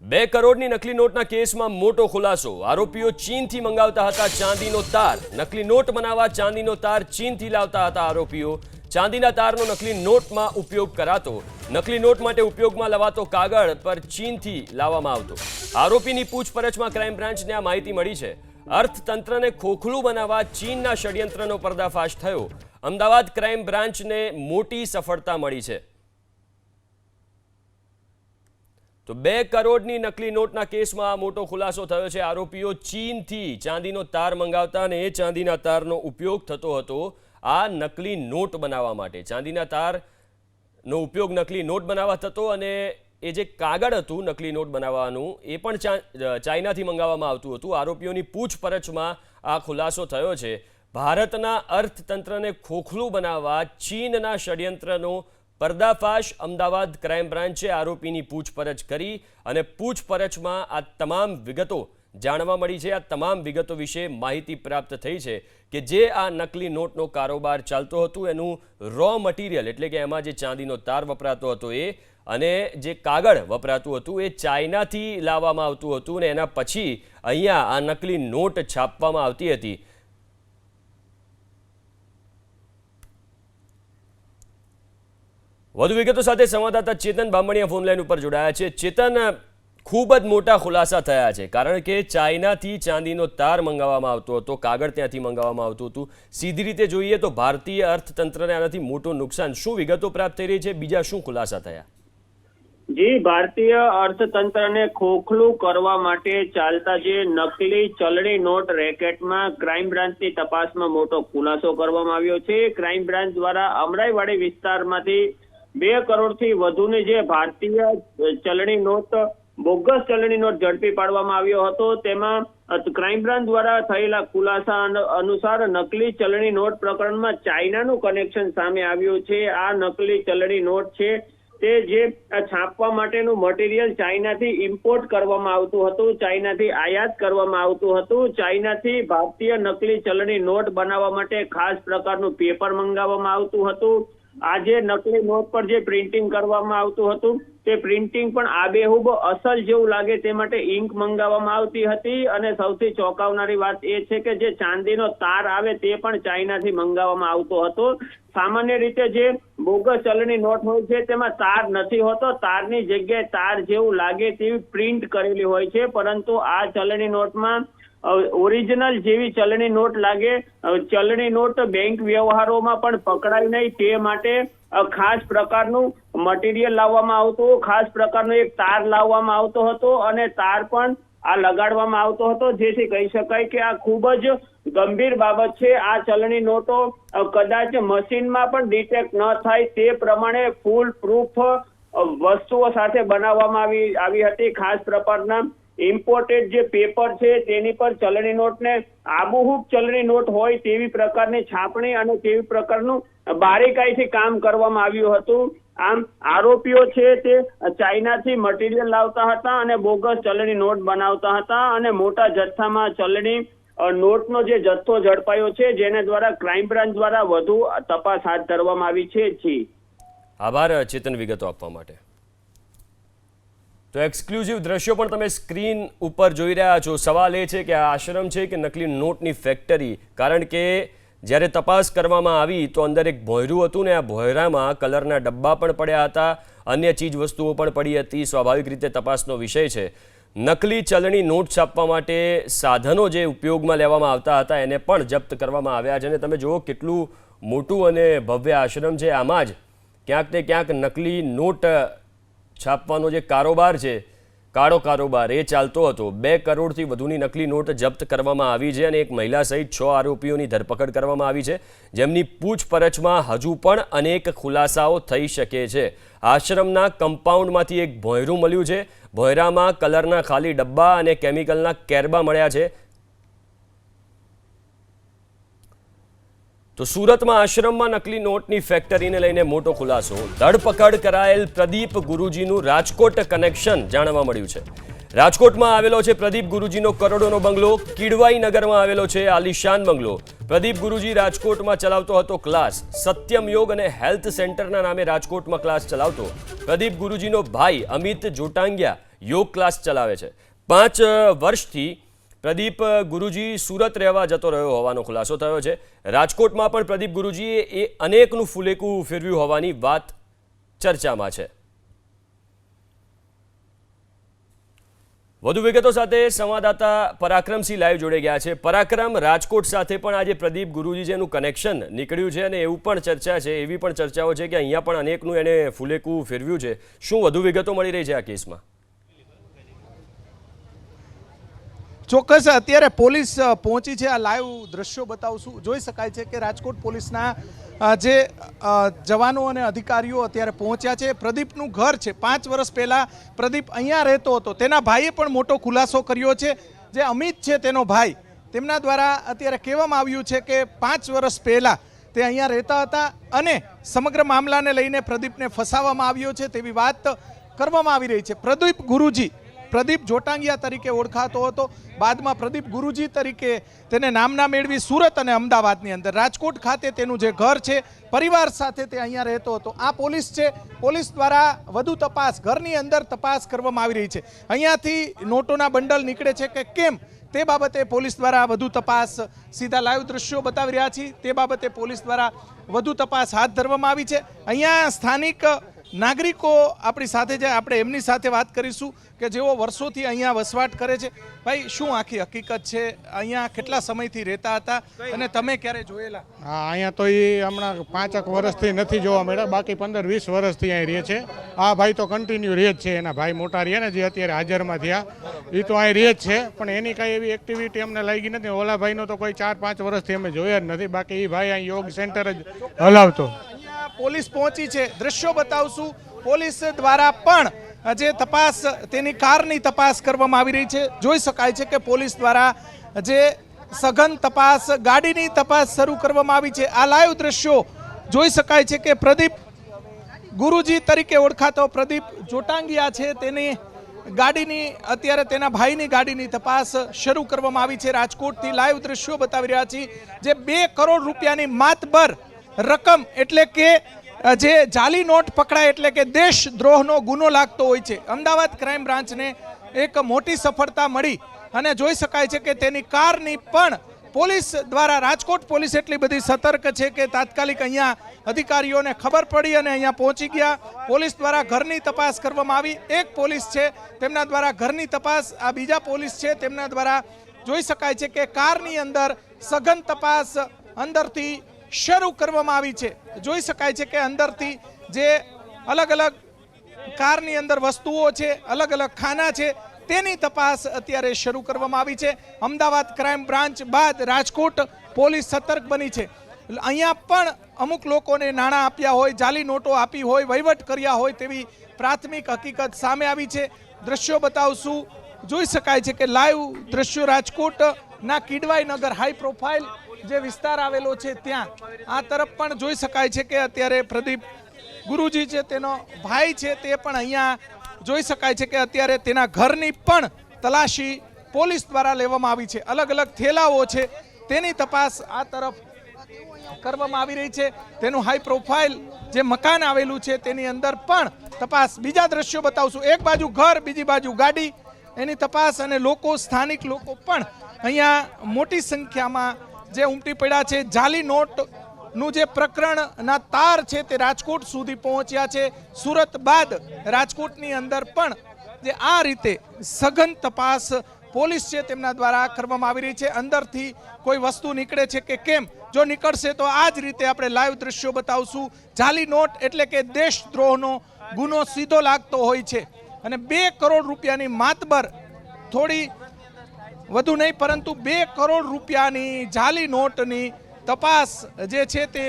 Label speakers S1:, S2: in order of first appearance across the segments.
S1: 2 કરોડની નકલી નોટના કેસમાં મોટો ખુલાસો। આરોપીઓ ચીનથી મંગાવતા હતા ચાંદીનો તાર। નકલી નોટ બનાવવા ચાંદીનો તાર ચીનથી લાવતા હતા આરોપીઓ। ચાંદીના તારનો નકલી નોટમાં ઉપયોગ કરાતો। નકલી નોટ માટે ઉપયોગમાં લવાતો કાગળ પર ચીનથી લાવવામાં આવતો। આરોપીની પૂછપરછમાં ક્રાઇમ બ્રાન્ચને આ માહિતી મળી છે। અર્થતંત્રને ખોખલું બનાવવા ચીનના ષડયંત્રનો પર્દાફાશ થયો। અમદાવાદ ક્રાઇમ બ્રાન્ચને મોટી સફળતા મળી છે। તો 2 કરોડની નકલી નોટના કેસમાં મોટો ખુલાસો થયો છે। આરોપીઓ ચીનથી ચાંદીનો તાર મંગાવતા અને એ ચાંદીના તારનો ઉપયોગ થતો હતો આ નકલી નોટ બનાવવા માટે। ચાંદીના તારનો ઉપયોગ નકલી નોટ બનાવવા થતો અને એ જે કાગળ હતું નકલી નોટ બનાવવાનું એ પણ ચાઇનાથી મંગાવવામાં આવતું હતું। આરોપીઓની પૂછપરછમાં આ ખુલાસો થયો છે। ભારતના અર્થતંત્રને ખોખલું બનાવવા ચીનના ષડયંત્રનો પર્દાફાશ અમદાવાદ ક્રાઇમ બ્રાન્ચે આરોપીની પૂછપરછ કરી અને પૂછપરછમાં આ તમામ વિગતો જાણવા મળી છે। આ તમામ વિગતો વિશે માહિતી પ્રાપ્ત થઈ છે કે જે આ નકલી નોટનો કારોબાર ચાલતો હતો એનું રો મટીરિયલ એટલે કે એમાં જે ચાંદીનો તાર વપરાતો હતો એ અને જે કાગળ વપરાતું હતું એ ચાઇનાથી લાવવામાં આવતું હતું અને એના પછી અહીંયા આ નકલી નોટ છાપવામાં આવતી હતી। વધુ વિગતો સાથે સંવાદદાતા ચેતન બામણીયા ફોનલાઈન ઉપર જોડાયા છે। ચેતન, ખૂબ જ મોટા ખુલાસા થયા છે કારણ કે ચાઇનાથી ચાંદીનો તાર મંગાવવામાં આવતો હતો, કાગળ ત્યાંથી મંગાવવામાં આવતું હતું। સીધી રીતે જોઈએ તો ભારતીય અર્થતંત્રને આનાથી મોટું નુકસાન। શું વિગતો પ્રાપ્ત થઈ રહી છે, બીજા શું ખુલાસા થયા?
S2: જી, ભારતીય અર્થતંત્રને ખોખલું કરવા માટે ચાલતા જે નકલી ચલણી નોટ રેકેટમાં ક્રાઇમ બ્રાન્ચની તપાસમાં મોટો ખુલાસો કરવામાં આવ્યો છે। ક્રાઇમ બ્રાન્ચ દ્વારા અમરાઈવાડી વિસ્તારમાંથી 2 કરોડથી વધુની જે ભારતીય ચલણી નોટ બોગસ ચલણી નોટ ઝડપી પાડવામાં આવ્યો હતો। તેમાં ક્રાઇમ બ્રાન્ચ દ્વારા થયેલા ખુલાસા અનુસાર નકલી ચલણી નોટ પ્રકરણમાં ચાઇનાનું કનેક્શન સામે આવ્યું છે। આ નકલી ચલણી નોટ છે તે જે છાપવા માટેનું મટીરિયલ ચાઇનાથી ઇમ્પોર્ટ કરવામાં આવતું હતું, ચાઇનાથી આયાત કરવામાં આવતું હતું। ચાઇનાથી ભારતીય નકલી ચલણી નોટ બનાવવા માટે ખાસ પ્રકારનું પેપર મંગાવવામાં આવતું હતું। આ જે નકલી નોટ પર જે પ્રિન્ટિંગ કરવામાં આવતું હતું તે પ્રિન્ટિંગ પણ આબેહૂબ અસલ જેવું લાગે તે માટે ઇંક મંગાવવામાં આવતી હતી। અને સૌથી ચોંકાવનારી વાત એ છે કે જે ચાંદીનો તાર આવે તે પણ ચાઇનાથી મંગાવવામાં આવતો હતો। સામાન્ય રીતે જે બોગસ ચલણી નોટ હોય છે તેમાં તાર નથી હોતો, તારની જગ્યાએ તાર જેવું લાગે તેવી પ્રિન્ટ કરેલી હોય છે, પરંતુ આ ચલણી નોટમાં ઓરિજિનલ જેવી ચલણી નોટ લાગે। ચલણી નોટ બેંક વ્યવહારોમાં પણ પકડાય નહીં તે માટે ખાસ પ્રકારનું મટીરિયલ લાવવામાં આવતું, ખાસ પ્રકારનો એક તાર લાવવામાં આવતો હતો અને તાર પણ આ લગાડવામાં આવતો હતો, જેથી કહી શકાય કે આ ખૂબ જ ગંભીર બાબત છે। આ ચલણી નોટો કદાચ મશીનમાં પણ ડિટેક્ટ ન થાય તે પ્રમાણે ફૂલ પ્રૂફ વસ્તુઓ સાથે બનાવવામાં આવી હતી। ખાસ પ્રકારના ઇમ્પોર્ટેડ જે પેપર છે તેની પર ચલણી નોટને આબેહૂબ ચલણી નોટ હોય તેવી પ્રકારની છાપણી અને તેવી પ્રકારનું બારીકાઈથી કામ કરવામાં આવ્યું હતું। આમ આરોપીઓ છે તે ચાઇનાથી મટીરિયલ લાવતા હતા અને બોગસ ચલણી નોટ બનાવતા હતા અને મોટા જથ્થામાં ચલણી નોટનો જે જથ્થો ઝડપાયો છે, જેને દ્વારા ક્રાઇમ બ્રાન્ચ દ્વારા વધુ તપાસ હાથ ધરવામાં આવી છે। જી,
S1: આભાર ચેતન વિગતો આપવા માટે। તો એક્સક્લુઝિવ દ્રશ્યો પણ તમે સ્ક્રીન ઉપર જોઈ રહ્યા છો। સવાલ એ છે કે આ આશ્રમ છે કે નકલી નોટની ફેક્ટરી? કારણ કે જ્યારે તપાસ કરવામાં આવી તો અંદર એક ભોંયરું હતું ને આ ભોંયરામાં કલરના ડબ્બા પણ પડ્યા હતા, અન્ય ચીજ વસ્તુઓ પણ પડી હતી। સ્વાભાવિક રીતે તપાસનો વિષય છે। નકલી ચલણી નોટ છાપવા માટે સાધનો જે ઉપયોગમાં લેવામાં આવતા હતા એને પણ જપ્ત કરવામાં આવ્યા છે અને તમે જુઓ કેટલું મોટું અને ભવ્ય આશ્રમ છે। આમાં જ ક્યાંક ને ક્યાંક નકલી નોટ છાપવાનો જે કારોબાર છે, કાળો કારોબાર એ ચાલતો હતો। 2 કરોડથી વધુની નકલી નોટ જપ્ત કરવામાં આવી છે અને એક મહિલા સહિત 6 આરોપીઓની ધરપકડ કરવામાં આવી છે, જેમની પૂછપરછમાં હજુ પણ અનેક ખુલાસાઓ થઈ શકે છે। આશ્રમના કમ્પાઉન્ડમાંથી એક ભોંયરું મળ્યું છે। ભોંયરામાં કલરના ખાલી ડબ્બા અને કેમિકલના કેરબા મળ્યા છે। તો સુરતમાં આશ્રમમાં નકલી નોટની ફેક્ટરીને લઈને મોટો ખુલાસો। ધરપકડ કરાયેલ પ્રદીપ ગુરુજીનું રાજકોટ કનેક્શન જાણવા મળ્યું છે। રાજકોટમાં આવેલો છે પ્રદીપ ગુરુજીનો કરોડોનો બંગલો। કિડવાઈ નગરમાં આવેલો છે આલિશાન બંગલો। પ્રદીપ ગુરુજી રાજકોટમાં ચલાવતો હતો ક્લાસ. સત્યમ યોગ અને હેલ્થ સેન્ટરના નામે રાજકોટમાં ક્લાસ ચલાવતો પ્રદીપ ગુરુજીનો ભાઈ અમિત જોટાંગિયા યોગ ક્લાસ ચલાવે છે. 5 વર્ષથી પ્રદીપ ગુરુજી સુરત રહેવા જતો રહ્યો હોવાનો ખુલાસો થયો છે. રાજકોટમાં પણ પ્રદીપ ગુરુજીએ અનેકનું ફુલેકું ફેરવ્યું હોવાની વાત ચર્ચામાં છે. વધુ વિગતો સાથે સંવાદદાતા પરાક્રમસિંહ લાઈવ જોડે ગયા છે. પરાક્રમ, રાજકોટ સાથે પણ આજે પ્રદીપ ગુરુજીનું કનેક્શન નીકળ્યું છે અને એવું પણ ચર્ચા છે, એવી પણ ચર્ચાઓ છે કે અહીંયા પણ અનેકનું એને ફુલેકું ફેરવ્યું છે. શું વધુ વિગતો મળી રહી છે આ કેસમાં?
S3: ચોક્કસ અત્યારે પોલીસ પહોંચી છે. આ લાઈવ દ્રશ્યો બતાવશું. જોઈ શકાય છે કે રાજકોટ પોલીસના જે જવાનો અને અધિકારીઓ અત્યારે પહોંચ્યા છે. પ્રદીપનું ઘર છે. 5 વર્ષ પહેલાં પ્રદીપ અહીંયા રહેતો હતો. તેના ભાઈએ પણ મોટો ખુલાસો કર્યો છે. જે અમિત છે તેનો ભાઈ, તેમના દ્વારા અત્યારે કહેવામાં આવ્યું છે કે 5 વર્ષ પહેલાં તે અહીંયા રહેતા હતા અને સમગ્ર મામલાને લઈને પ્રદીપને ફસાવવામાં આવ્યો છે તેવી વાત કરવામાં આવી રહી છે. પ્રદીપ ગુરુજી, પ્રદીપ જોટાંગિયા તરીકે ઓળખાતો હતો. બાદમાં પ્રદીપ ગુરુજી તરીકે તેને નામના મેળવી સુરત અને અમદાવાદની અંદર રાજકોટ ખાતે તેનું જે ઘર છે, પરિવાર સાથે તે અહીંયા રહેતો હતો. આ પોલીસ છે. પોલીસ દ્વારા વધુ તપાસ, ઘરની અંદર તપાસ કરવામાં આવી રહી છે. અહીંયાથી નોટોના બંડલ નીકળે છે કે કેમ તે બાબતે પોલીસ દ્વારા વધુ તપાસ, સીધા લાઈવ દ્રશ્યો બતાવી રહ્યા છીએ, તે બાબતે પોલીસ દ્વારા વધુ તપાસ હાથ ધરવામાં આવી છે. અહીંયા સ્થાનિક નાગરિકો આપણી સાથે છે, આપણે એમની સાથે વાત કરીશું કે જેઓ વર્ષોથી અહીંયા વસવાટ કરે છે. ભાઈ, શું આખી હકીકત છે? અહીંયા કેટલા સમયથી રહેતા હતા અને તમે ક્યારે જોયેલા?
S4: હા, અહીંયા તો એ હમણાં 5 વર્ષથી નથી જોવા મળ્યા, બાકી 15-20 વર્ષથી અહીં રહે છે. આ ભાઈ તો કન્ટિન્યુ રહે જ છે. એના ભાઈ મોટા રહ્યા ને જે અત્યારે હાજરમાં થયા, એ તો અહીં રહે જ છે, પણ એની કાંઈ એવી એક્ટિવિટી અમને લાગી નથી. ઓલા ભાઈનો તો કોઈ 4-5 વર્ષથી અમે જોયા જ નથી. બાકી એ ભાઈ અહીં યોગ સેન્ટર જ હલાવતો.
S3: પોલીસ પહોંચી છે, દ્રશ્યો બતાવશું. પોલીસ દ્વારા પણ જે તપાસ, તેની કારની તપાસ કરવામાં આવી રહી છે. જોઈ શકાય છે કે પોલીસ દ્વારા જે સઘન તપાસ, ગાડીની તપાસ શરૂ કરવામાં આવી છે. આ લાઈવ દ્રશ્યો જોઈ શકાય છે કે પ્રદીપ ગુરુજી તરીકે ઓળખાતો પ્રદીપ જોટાંગિયા છે, તેની ગાડીની, અત્યારે તેના ભાઈની ગાડીની તપાસ શરૂ કરવામાં આવી છે. રાજકોટથી લાઈવ દ્રશ્યો બતાવી રહ્યા છીએ. જે 2 કરોડ રૂપિયાની માતબર રકમ, એટલે કે જે જાલી નોટ પકડાય એટલે કે દેશદ્રોહનો ગુનો લાગતો હોય છે. અમદાવાદ ક્રાઇમ બ્રાન્ચને એક મોટી સફળતા મળી અને જોઈ શકાય છે કે તેની કારની પણ પોલીસ દ્વારા, રાજકોટ પોલીસ એટલી બધી સતર્ક છે કે તાત્કાલિક અહીંયા અધિકારીઓને ખબર પડી અને અહીંયા પહોંચી ગયા. પોલીસ દ્વારા ઘરની તપાસ કરવામાં આવી. એક પોલીસ છે તેમના દ્વારા ઘરની તપાસ, આ બીજા પોલીસ છે તેમના દ્વારા જોઈ શકાય છે કે કારની અંદર સઘન તપાસ અંદરથી શરૂ કરવામાં આવી છે. જોઈ શકાય છે કે અંદરથી જે અલગ અલગ કારની અંદર વસ્તુઓ છે, અલગ અલગ ખાના છે, તેની તપાસ અત્યારે શરૂ કરવામાં આવી છે. અમદાવાદ ક્રાઇમ બ્રાન્ચ બાદ રાજકોટ પોલીસ સતર્ક બની છે. અહીંયા પણ અમુક લોકોને નાણાં આપ્યા હોય, જાલી નોટો આપી હોય, વહીવટ કર્યા હોય તેવી પ્રાથમિક હકીકત સામે આવી છે. દ્રશ્યો બતાવશું. જોઈ શકાય છે કે લાઈવ દ્રશ્યો રાજકોટના કિડવાઈ નગર, હાઈ પ્રોફાઇલ જે વિસ્તાર આવેલો છે ત્યાં આ તરફ પણ જોઈ શકાય છે કે અત્યારે પ્રદીપ ગુરુજી છે, તેનો ભાઈ છે, તે પણ અહીંયા જોઈ શકાય છે કે અત્યારે તેના ઘરની પણ તલાશી પોલીસ દ્વારા લેવામાં આવી છે. અલગ અલગ થેલાઓ છે તેની તપાસ આ તરફ કરવામાં આવી રહી છે. તેનું હાઈ પ્રોફાઇલ જે મકાન આવેલું છે તેની અંદર પણ તપાસ. બીજા દ્રશ્યો બતાવશું. એક બાજુ ઘર, બીજી બાજુ ગાડી, એની તપાસ. અને લોકો, સ્થાનિક લોકો પણ અહીંયા મોટી સંખ્યામાં જે ઉમટી પડ્યા છે. જાલી નોટનું જે પ્રકરણના તાર છે તે રાજકોટ સુધી પહોંચ્યા છે. સુરત બાદ રાજકોટની અંદર પણ જે આ રીતે સઘન તપાસ પોલીસ છે તેમના દ્વારા કરવામાં આવી રહી છે. અંદરથી કોઈ વસ્તુ નીકળે છે કે કેમ, જો નીકળશે તો આ જ રીતે આપણે લાઈવ દ્રશ્યો બતાવશું. જાલી નોટ એટલે કે દેશદ્રોહનો ગુનો સીધો લાગતો હોય છે અને 2 કરોડ રૂપિયાની માતબર, થોડી વધુ નહીં પરંતુ 2 કરોડ રૂપિયાની જાલી નોટની તપાસ જે છે તે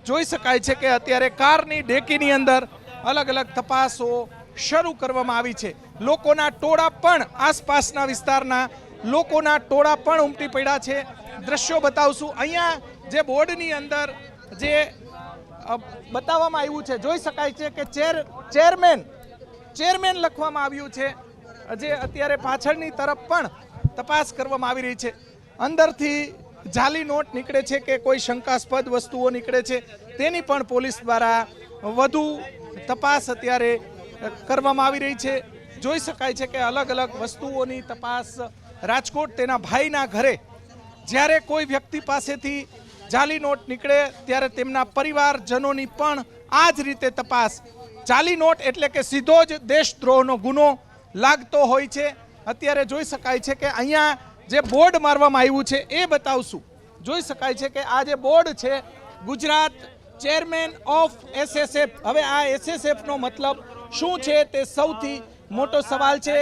S3: જોઈ શકાય છે કે અત્યારે કારની ડેકીની અંદર અલગ અલગ તપાસો શરૂ કરવામાં આવી છે. લોકોના ટોળા પણ, આસપાસના વિસ્તારના લોકોના ટોળા પણ ઉમટી પડ્યા છે. દ્રશ્યો બતાવશું. અહીંયા જે બોર્ડની અંદર જે બતાવવામાં આવ્યું છે, જોઈ શકાય છે કે ચેરમેન લખવામાં આવ્યું છે. જે અત્યારે પાછળની તરફ પણ તપાસ કરવામાં આવી રહી છે. અંદરથી જાલી નોટ નીકળે છે કે કોઈ શંકાસ્પદ વસ્તુઓ નીકળે છે તેની પણ પોલીસ દ્વારા વધુ તપાસ અત્યારે કરવામાં આવી રહી છે. જોઈ શકાય છે કે અલગ અલગ વસ્તુઓની તપાસ રાજકોટ તેના ભાઈના ઘરે જ્યારે કોઈ વ્યક્તિ પાસેથી જાલી નોટ નીકળે ત્યારે તેમના પરિવારજનોની પણ આ જ રીતે તપાસ. જાલી નોટ એટલે કે સીધો જ દેશદ્રોહનો ગુનો લાગતો હોય છે. અત્યારે જોઈ શકાય છે કે અહીંયા જે બોર્ડ મારવામાં આવ્યું છે એ બતાવશું. જોઈ શકાય છે કે આ જે બોર્ડ છે ગુજરાત ચેરમેન ઓફ SSF. હવે આ SSF નો મતલબ શું છે તે સૌથી મોટો સવાલ છે.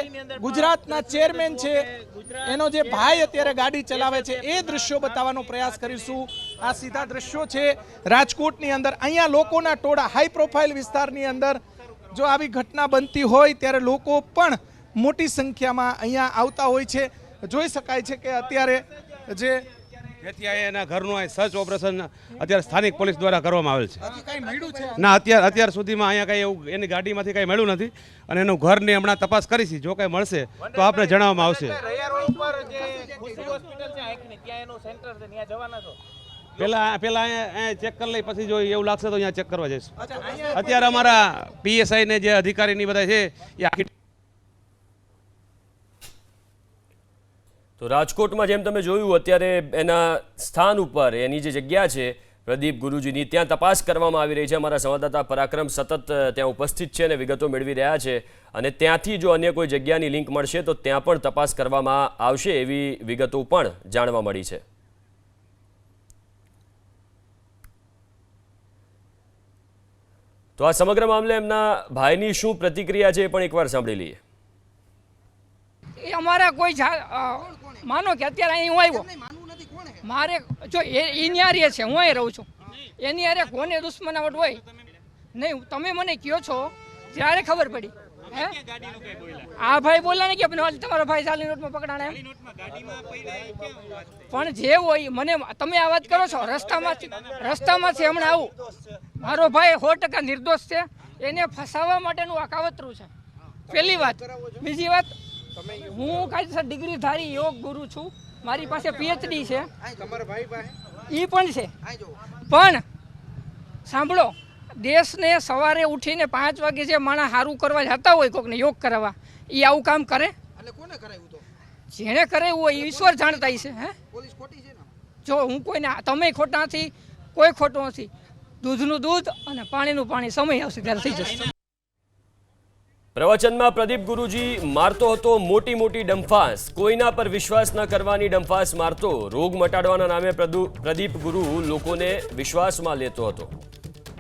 S3: ગુજરાતના ચેરમેન છે એનો જે ભાઈ અત્યારે ગાડી ચલાવે છે એ દ્રશ્યો બતાવવાનો પ્રયાસ કરીશું. આ સીધા દ્રશ્યો છે રાજકોટની અંદર. અહીંયા લોકોના ટોળા હાઈ પ્રોફાઇલ વિસ્તારની અંદર જો આવી ઘટના બનતી હોય ત્યારે લોકો પણ મોટી સંખ્યામાં અહીંયા આવતા હોય છે. જોઈ શકાય છે કે અત્યારે જે
S5: એના ઘરનું સર્ચ ઓપરેશન અત્યારે સ્થાનિક પોલીસ દ્વારા કરવામાં આવેલ છે.
S3: કંઈ મળ્યું છે
S5: ના અત્યાર સુધીમાં અહીંયા કંઈ એવું એની ગાડીમાંથી કંઈ મળ્યું નથી અને એનું ઘરની હમણાં તપાસ કરીશી. જો કંઈ મળશે તો આપણે જણાવવામાં આવશે. પેલા અહીંયા ચેક કરી લઈ પછી જો એવું લાગશે તો અહીંયા ચેક કરવા જઈશું. અત્યારે અમારા PSI ને જે અધિકારીની બધા છે એ આખી
S1: તો રાજકોટમાં જેમ તમે જોયું અત્યારે એના સ્થાન ઉપર એની જે જગ્યા છે પ્રદીપ ગુરુજીની ત્યાં તપાસ કરવામાં આવી રહી છે. અમારા સંવાદદાતા પરાક્રમ સતત ત્યાં ઉપસ્થિત છે અને વિગતો મેળવી રહ્યા છે અને ત્યાંથી જો અન્ય કોઈ જગ્યાની લિંક મળશે તો ત્યાં પણ તપાસ કરવામાં આવશે એવી વિગતો પણ જાણવા મળી છે. તો આ સમગ્ર મામલે એમના ભાઈની શું પ્રતિક્રિયા છે એ પણ એકવાર સાંભળી લઈએ.
S6: એ અમારા કોઈ માનો કે અત્યારે અહીં હું આવ્યો મારે જો એની હારે છે હું અહીં રહું છું એની હારે કોને દુશ્મનાવટ હોય નહીં તમે મને કહો છો ત્યારે ખબર પડી. હે આ ભાઈ બોલ્યા ને કે તમારો ભાઈ જાલી નોટમાં પકડાણા એમ પણ જે હોય મને તમે આ વાત કરો છો રસ્તામાંથી હમણાં આવું મારો ભાઈ 100% નિર્દોષ છે એને ફસાવવા માટેનું આ કાવતરું છે. પહેલી વાત. બીજી વાત હું કાયદેસર ડિગ્રી ધારી યોગ ગુરુ છું. મારી પાસે PhD છે એ પણ છે. પણ સાંભળો દેશને સવારે ઉઠીને 5 વાગે જે માણસ સારું કરવા જતા હોય કોકને યોગ કરાવવા એ આવું કામ કરે? જેણે કરાવ્યું હોય એ ઈશ્વર જાણતા છે. હે જો હું કોઈને તમે ખોટા નથી કોઈ ખોટું નથી. દૂધનું દૂધ અને પાણીનું પાણી સમય આવશે ત્યારે થઈ જશે.
S1: પ્રવચનમાં પ્રદીપ ગુરુજી મારતો હતો મોટી મોટી ડંફાસ. કોઈના પર વિશ્વાસ ન કરવાની ડંફાસ મારતો. રોગ મટાડવાના નામે પ્રદીપ ગુરુ લોકોને વિશ્વાસમાં લેતો હતો.